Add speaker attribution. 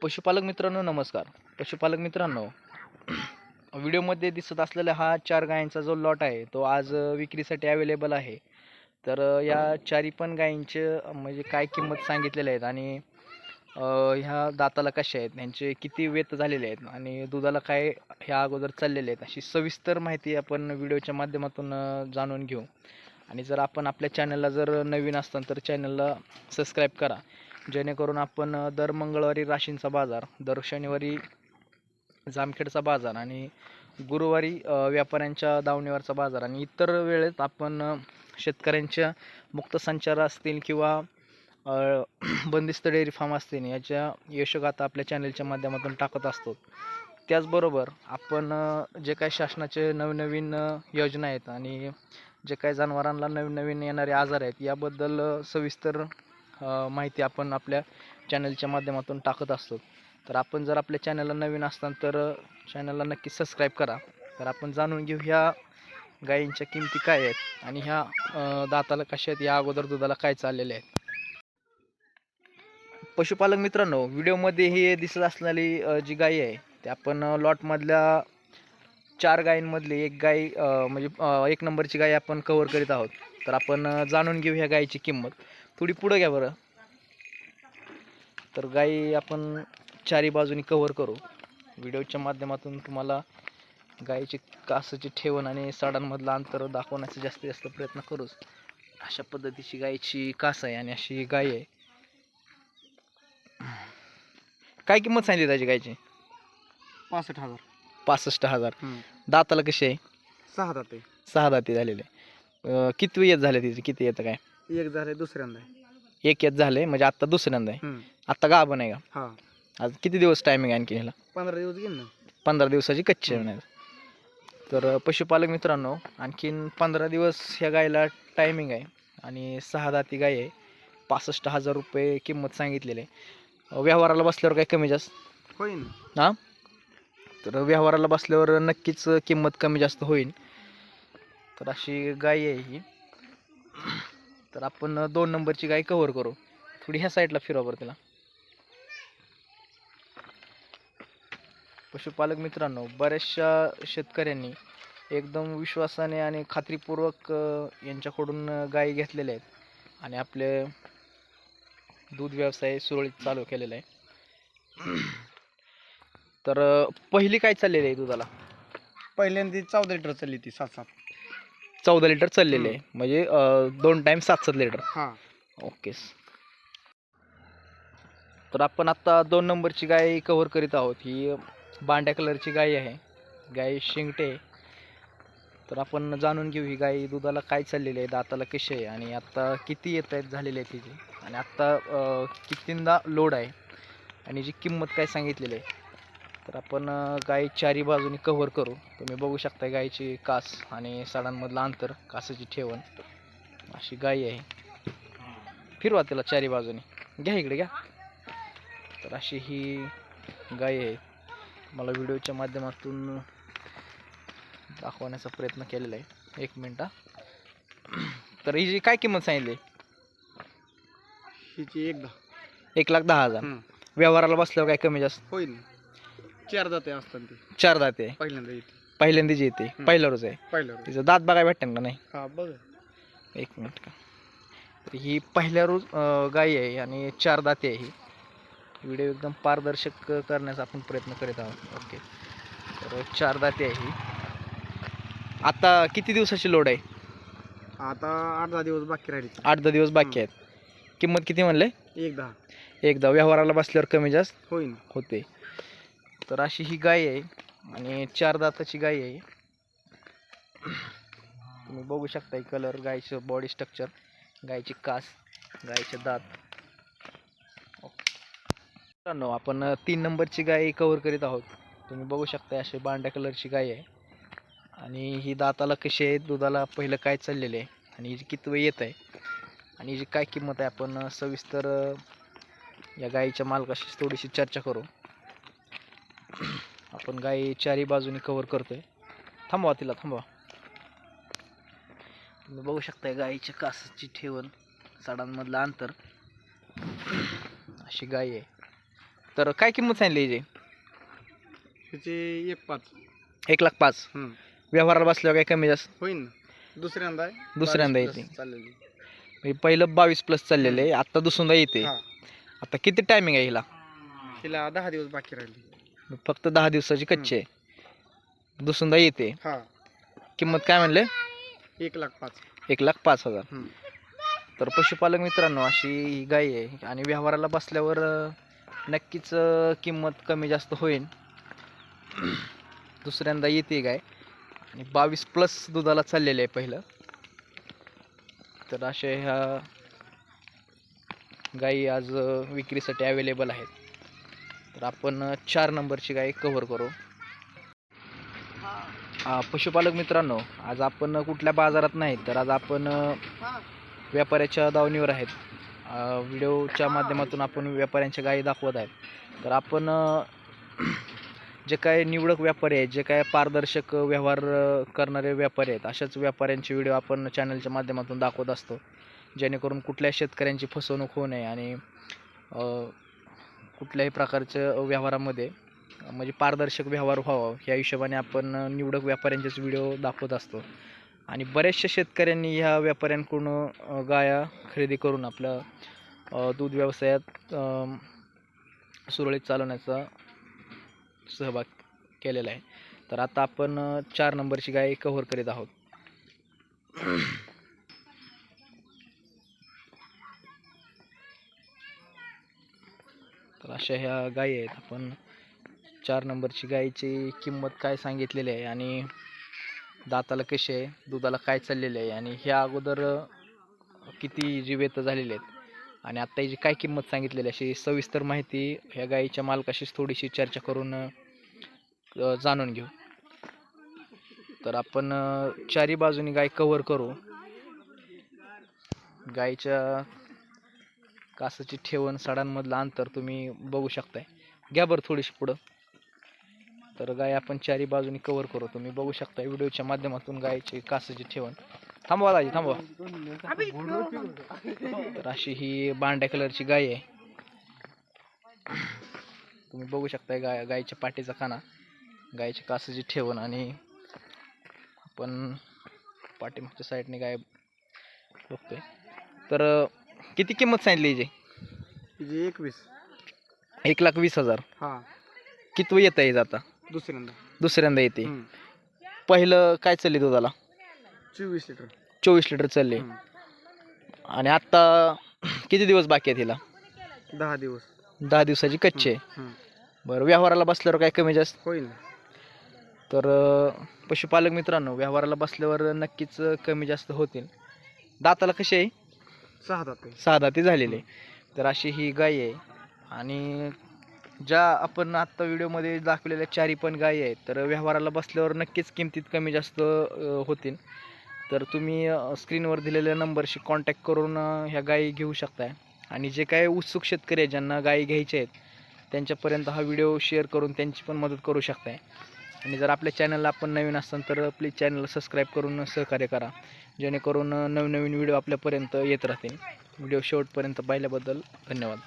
Speaker 1: पशुपालक मित्रांनो नमस्कार. पशुपालक मित्रांनो, व्हिडिओमध्ये दिसत असलेला हा 4 गायींचा जो लॉट आहे तो आज विक्रीसाठी अवेलेबल आहे. तर या चारी पण गायींचे म्हणजे काय किंमत सांगितलेल्या आहेत आणि ह्या दाताला कशा आहेत, ह्यांचे किती वेत झालेले आहेत आणि दुधाला काय ह्या अगोदर चाललेले आहेत, अशी सविस्तर माहिती आपण व्हिडिओच्या माध्यमातून जाणून घेऊ. आणि जर आपण आपल्या चॅनलला जर नवीन असताल तर चॅनलला सबस्क्राईब करा, जेणेकरून आपण दर मंगळवारी राशींचा बाजार, दर शनिवारी जामखेडचा बाजार आणि गुरुवारी व्यापाऱ्यांच्या दावणीवरचा बाजार आणि इतर वेळेत आपण शेतकऱ्यांच्या मुक्त संचार असतील किंवा बंदिस्त डेअरी फार्म असतील याच्या यशोगाथा आपल्या चॅनलच्या माध्यमातून टाकत असतो. त्याचबरोबर आपण जे काही शासनाचे नवनवीन योजना आहेत आणि जे काही जनावरांना नवीन नवीन येणारे आजार आहेत याबद्दल सविस्तर माहिती आपण आपल्या चॅनलच्या माध्यमातून टाकत असतो. तर आपण जर आपल्या चॅनलला नवीन असताल तर चॅनलला नक्की सबस्क्राईब करा. तर आपण जाणून घेऊ ह्या गायींच्या किमती काय आहेत आणि ह्या दाताला कशा आहेत, या अगोदर दुधाला काय चाललेले आहेत. पशुपालक मित्रांनो, व्हिडिओमध्ये ही दिसत असलेली जी गाय आहे ते आपण लॉटमधल्या 4 गायींमधली एक गाय म्हणजे 1 नंबरची गाय आपण कव्हर करीत आहोत. तर आपण जाणून घेऊ ह्या गायीची किंमत. थोडी पुढं घ्या बरं. तर गायी आपण चारी बाजूनी कव्हर करू. व्हिडिओच्या माध्यमातून तुम्हाला गायीची कासाची ठेवण आणि साडांमधलं अंतर दाखवण्याचा जास्तीत जास्त प्रयत्न करूच. अशा पद्धतीची गायीची कास आहे आणि अशी गाय आहे. काय किंमत सांगितली त्याची गायची?
Speaker 2: 65,000.
Speaker 1: 65,000. दाताला कशी आहे?
Speaker 2: 6 दाते.
Speaker 1: 6 दाती झालेले. किती येत झाले तिचे? किती येतं काय?
Speaker 2: एक झाले दुसऱ्यांदा.
Speaker 1: एक येत झाले म्हणजे आता दुसऱ्यांदा आहे. आता गाभण आहे का?
Speaker 2: हा.
Speaker 1: आज किती दिवस टायमिंग आणखी ह्याला?
Speaker 2: 15 दिवस घेईन ना.
Speaker 1: 15 दिवसाची कच्ची आहे. तर पशुपालक मित्रांनो, आणखीन 15 दिवस ह्या गायला टायमिंग आहे आणि 6 दाती गाय आहे. 65,000 रुपये किंमत सांगितलेली आहे. व्यवहाराला बसल्यावर काय कमी जास्त
Speaker 2: होईन.
Speaker 1: हां, तर व्यवहाराला बसल्यावर नक्कीच किंमत कमी जास्त होईल. तर अशी गाय आहे ही. तर आपण 2 नंबरची गाय कव्हर करू. थोडी ह्या साईडला फिरवा बरं तिला. पशुपालक मित्रांनो, बऱ्याचशा शेतकऱ्यांनी एकदम विश्वासाने आणि खात्रीपूर्वक यांच्याकडून गायी घेतलेल्या आहेत आणि आपले दूध व्यवसाय सुरळीत चालू केलेला आहे. तर पहिली काय चाललेली आहे दुधाला?
Speaker 2: पहिल्यांदा 14 लिटर चालली ती 7-7.
Speaker 1: 14 लिटर चाललेली आहे म्हणजे 2 टाइम 7-7 लिटर.
Speaker 2: हा.
Speaker 1: ओके. तर आपण आता 2 नंबरची गाय कव्हर करीत आहोत. ही बांड्या कलरची गाय आहे. गाय शिंगटे. तर आपण जाणून घेऊ ही गाय दुधाला काय चाललेली आहे, दाताला कशी आहे आणि आता किती येत आहेत झालेली आहे तिची आणि आत्ता कितींदा लोड आहे आणि जी किंमत काय सांगितलेली आहे. तर आपण गाय चारी बाजूनी कव्हर करू. तुम्ही बघू शकता गायची कास आणि साडांमधलं अंतर, कासाची ठेवण, अशी गाय आहे. फिरवा तिला चारी बाजूनी. घ्या इकडे घ्या. तर अशी ही गाय आहे. मला व्हिडिओच्या माध्यमातून दाखवण्याचा प्रयत्न केलेला आहे. 1 मिनिट. तर ही जी काय किंमत सांगितली?
Speaker 2: हिची 1,10.
Speaker 1: 1,10,000. व्यवहाराला बसल्यावर काय कमी जास्त
Speaker 2: होईल. 4 दाते असतात ती.
Speaker 1: 4 दाते आहे.
Speaker 2: पहिल्यांदा येते.
Speaker 1: पहिल्यांदाच येते. पहिल्यावरच आहे.
Speaker 2: पहिल्यावर.
Speaker 1: तिचं दात बघायला भेटतं का नाही?
Speaker 2: हा बघ.
Speaker 1: 1 मिनिट का. तर ही पहिल्यावर गाय आहे आणि 4 दाते आहे. ही व्हिडिओ एकदम पारदर्शक करण्याचा आपण प्रयत्न करीत आहोत. ओके. तर 4 दाते आहे ही. आता किती दिवसाची लोड आहे?
Speaker 2: आता 8-10 दिवस बाकी राहिली.
Speaker 1: 8-10 दिवस बाकी आहेत. किंमत किती म्हणले?
Speaker 2: 1,10.
Speaker 1: एकदा व्यवहाराला बसल्यावर कमी जास्त
Speaker 2: होईन.
Speaker 1: होते. तर अशी ही गाय आहे आणि 4 दाताची गाय आहे. तुम्ही बघू शकता कलर, गायचं बॉडी स्ट्रक्चर, गायची कास, गायचे दात. मित्रांनो, आपण 3 नंबरची गाय कव्हर करीत आहोत. तुम्ही बघू शकता अशी बांड्या कलरची गाय आहे आणि ही दाताला कशी आहे, दुधाला पहिलं काय चाललेले आहे आणि हिची किती वेळ येत आहे आणि हिची काय किंमत आहे, आपण सविस्तर या गायीच्या मालकाशी थोडीशी चर्चा करू. आपण गाय चारी बाजूनी कव्हर करतोय. थांबवा तिला, थांबवा. तुम्ही बघू शकता गायीच्या कासाची ठेवण, साडांमधलं अंतर, अशी गाय आहे. तर काय किंमत सांगितली याची?
Speaker 2: त्याची 1.5.
Speaker 1: 1,05,000.
Speaker 2: हम्म.
Speaker 1: व्यवहाराला बसल्यावर काय कमी जास्त?
Speaker 2: होईल ना, दुसऱ्यांदा आहे.
Speaker 1: दुसऱ्यांदा
Speaker 2: 22
Speaker 1: येते.
Speaker 2: plus चाललेली.
Speaker 1: म्हणजे पहिलं 22+ चाललेलं आहे, आता दुसऱ्यांदा येते.
Speaker 2: हा,
Speaker 1: आता किती टायमिंग आहे हिला?
Speaker 2: तिला 10 दिवस बाकी राहिली.
Speaker 1: फक्त 10 दिवसाची कच्ची आहे, दुसऱ्यांदा येते.
Speaker 2: हा,
Speaker 1: किंमत काय म्हणले?
Speaker 2: 1,05,000.
Speaker 1: 1,05,000.
Speaker 2: हम्म.
Speaker 1: तर पशुपालक मित्रांनो, अशी ही गाय आहे आणि व्यवहाराला बसल्यावर नक्कीच किंमत कमी जास्त होईल. दुसऱ्यांदा येते गाय आणि 22+ दुधाला चाललेलं आहे पहिलं. तर अशा ह्या गायी आज विक्रीसाठी अवेलेबल आहेत. तर आपण 4 नंबरची गाय कव्हर करू. पशुपालक मित्रांनो, आज आपण कुठल्या बाजारात नाही, तर आज आपण व्यापाऱ्याच्या दावणीवर आहेत. व्हिडिओच्या माध्यमातून आपण व्यापाऱ्यांच्या गायी दाखवत आहेत. तर आपण जे काय निवडक व्यापारी आहेत, जे काय पारदर्शक व्यवहार करणारे व्यापारी आहेत, अशाच व्यापाऱ्यांचे व्हिडिओ आपण चॅनलच्या माध्यमातून दाखवत असतो, जेणेकरून कुठल्या शेतकऱ्यांची फसवणूक होऊ नये आणि कुठल्याही प्रकारच्या व्यवहारामध्ये म्हणजे पारदर्शक व्यवहार व्हावा ह्या हिशोबाने आपण निवडक व्यापाऱ्यांचेच व्हिडिओ दाखवत असतो. आणि बऱ्याचशा शेतकऱ्यांनी ह्या व्यापाऱ्यांकडून गाया खरेदी करून आपल्या दूध व्यवसायात सुरळीत चालवण्याचा सहभाग केलेला आहे. तर आता आपण 4 नंबरची गाय कव्हर करीत आहोत. तर अशा ह्या गायी आहेत. आपण 4 नंबरची गायीची किंमत काय सांगितलेली आहे आणि दाताला कशी आहे, दुधाला काय चाललेलं आहे आणि ह्या अगोदर किती जीवेत झालेले आहेत आणि आत्ता हिची काय किंमत सांगितलेली, अशी सविस्तर माहिती ह्या गायीच्या मालकाशीच थोडीशी चर्चा करून जाणून घेऊ. तर आपण चारी बाजूनी गाय कव्हर करू. गायीच्या कासाची ठेवण, सडांमधलं अंतर तुम्ही बघू शकताय. घ्या बरं थोडीशी पुढं. तर गाय आपण चारी बाजूनी कव्हर करू. तुम्ही बघू शकता व्हिडिओच्या माध्यमातून गायची कासाची ठेवण. थांबवा दाजी, थांबवा. तर अशी ही बांड्या कलरची गाय आहे. तुम्ही बघू शकता गायच्या पाठीचा काना, गायच्या कासाची ठेवण आणि आपण पाठीमागच्या साईडने गाय बघतोय. तर किती किंमत सांगितली हिची?
Speaker 2: तिची 21.
Speaker 1: 1,20,000.
Speaker 2: हा,
Speaker 1: किती येत आहे आता? दुसऱ्यांदा येते.
Speaker 2: हम्म.
Speaker 1: पहिलं काय चालली दुधाला?
Speaker 2: 24 लिटर.
Speaker 1: 24 लिटर चालले. आणि आता किती दिवस बाकी आहेत हिला?
Speaker 2: 10 दिवस.
Speaker 1: 10 दिवसाची कच्ची आहे. बरं, व्यवहाराला बसल्यावर काय कमी जास्त
Speaker 2: होईल.
Speaker 1: तर पशुपालक मित्रांनो, व्यवहाराला बसल्यावर नक्कीच कमी जास्त होतील. दाताला कशी आहे?
Speaker 2: 6 दाते.
Speaker 1: 6 दाते झालेले. तर अशी ही गाय आहे. आणि ज्या आपण आत्ता व्हिडिओमध्ये दाखवलेल्या 4 पण गायी आहेत, तर व्यवहाराला बसल्यावर नक्कीच किमतीत कमी जास्त होतील. तर तुम्ही स्क्रीनवर दिलेल्या नंबरशी कॉन्टॅक्ट करून ह्या गायी घेऊ शकताय. आणि जे काय उत्सुक शेतकरी आहेत, ज्यांना गायी घ्यायच्या आहेत, त्यांच्यापर्यंत हा व्हिडिओ शेअर करून त्यांची पण मदत करू शकताय. आणि जर आपल्या चॅनलला आपण नवीन असाल तर प्लीज चॅनलला सबस्क्राईब करून सहकार्य करा, जेणेकरून नवीन व्हिडिओ आपल्यापर्यंत येत राहतील. व्हिडिओ शेवटपर्यंत पाहिल्याबद्दल धन्यवाद.